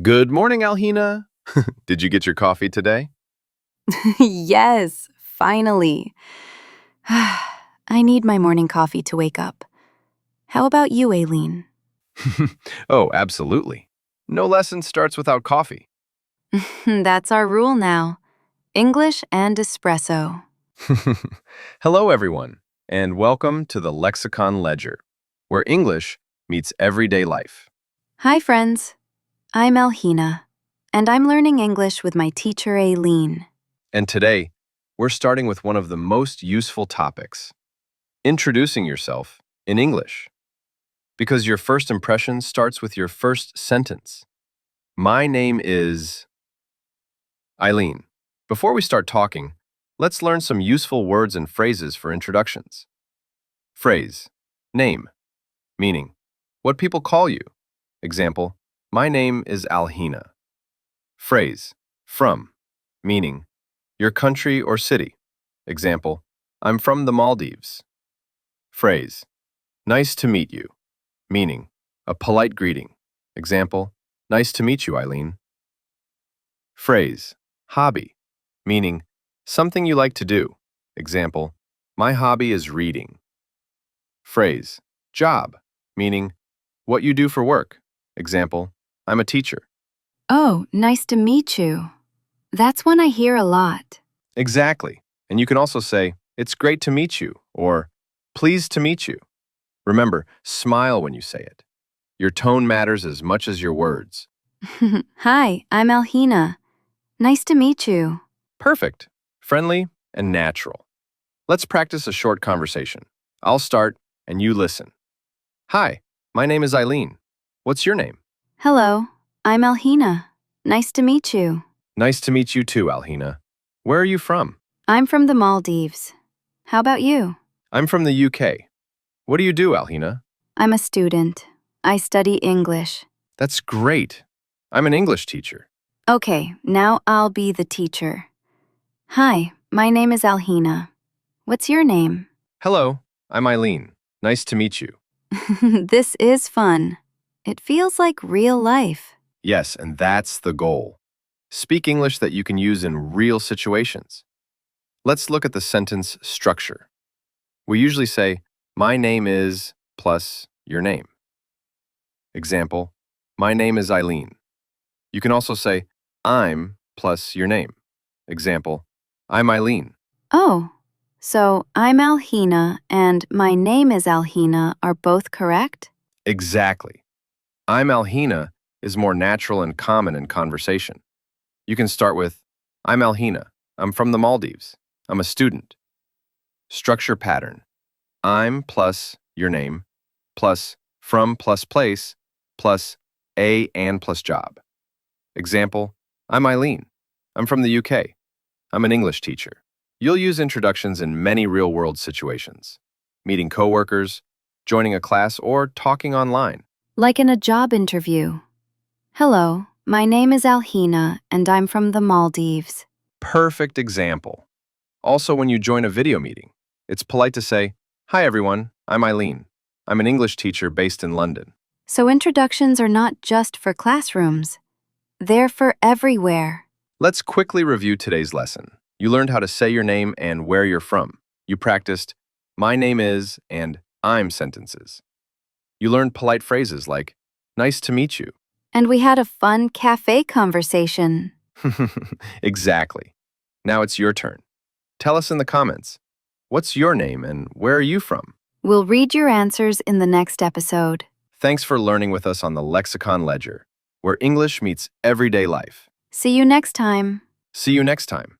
Good morning, Aleena. Did you get your coffee today? Yes, finally. I need my morning coffee to wake up. How about you, Aleen? Oh, absolutely. No lesson starts without coffee. That's our rule now. English and espresso. Hello, everyone, and welcome to the Lexicon Ledger, where English meets everyday life. Hi, friends. I'm Alhina, and I'm learning English with my teacher, Aleen. And today, we're starting with one of the most useful topics, introducing yourself in English. Because your first impression starts with your first sentence. My name is Aleen. Before we start talking, let's learn some useful words and phrases for introductions. Phrase, name, meaning, what people call you. Example, my name is Alhina. Phrase, from, meaning, your country or city. Example, I'm from the Maldives. Phrase, nice to meet you, meaning, a polite greeting. Example, nice to meet you, Aleen. Phrase, hobby, meaning, something you like to do. Example, my hobby is reading. Phrase, job, meaning, what you do for work. Example, I'm a teacher. Oh, nice to meet you. That's one I hear a lot. Exactly. And you can also say, it's great to meet you, or pleased to meet you. Remember, smile when you say it. Your tone matters as much as your words. Hi, I'm Alhina. Nice to meet you. Perfect, friendly, and natural. Let's practice a short conversation. I'll start, and you listen. Hi, my name is Aleen. What's your name? Hello, I'm Alhina. Nice to meet you. Nice to meet you too, Alhina. Where are you from? I'm from the Maldives. How about you? I'm from the UK. What do you do, Alhina? I'm a student. I study English. That's great. I'm an English teacher. Okay, now I'll be the teacher. Hi, my name is Alhina. What's your name? Hello, I'm Aleen. Nice to meet you. This is fun. It feels like real life. Yes, and that's the goal. Speak English that you can use in real situations. Let's look at the sentence structure. We usually say, my name is plus your name. Example, my name is Aleen. You can also say, I'm plus your name. Example, I'm Aleen. Oh, so I'm Alhina and my name is Alhina are both correct? Exactly. I'm Alhina is more natural and common in conversation. You can start with, I'm Alhina. I'm from the Maldives. I'm a student. Structure pattern. I'm plus your name, plus from plus place, plus a and plus job. Example, I'm Aleen. I'm from the UK. I'm an English teacher. You'll use introductions in many real-world situations. Meeting coworkers, joining a class, or talking online. Like in a job interview. Hello, my name is Alhina and I'm from the Maldives. Perfect example. Also, when you join a video meeting, it's polite to say, hi everyone, I'm Aleen. I'm an English teacher based in London. So introductions are not just for classrooms. They're for everywhere. Let's quickly review today's lesson. You learned how to say your name and where you're from. You practiced, my name is and I'm sentences. You learned polite phrases like, nice to meet you. And we had a fun cafe conversation. Exactly. Now it's your turn. Tell us in the comments, what's your name and where are you from? We'll read your answers in the next episode. Thanks for learning with us on the Lexicon Ledger, where English meets everyday life. See you next time. See you next time.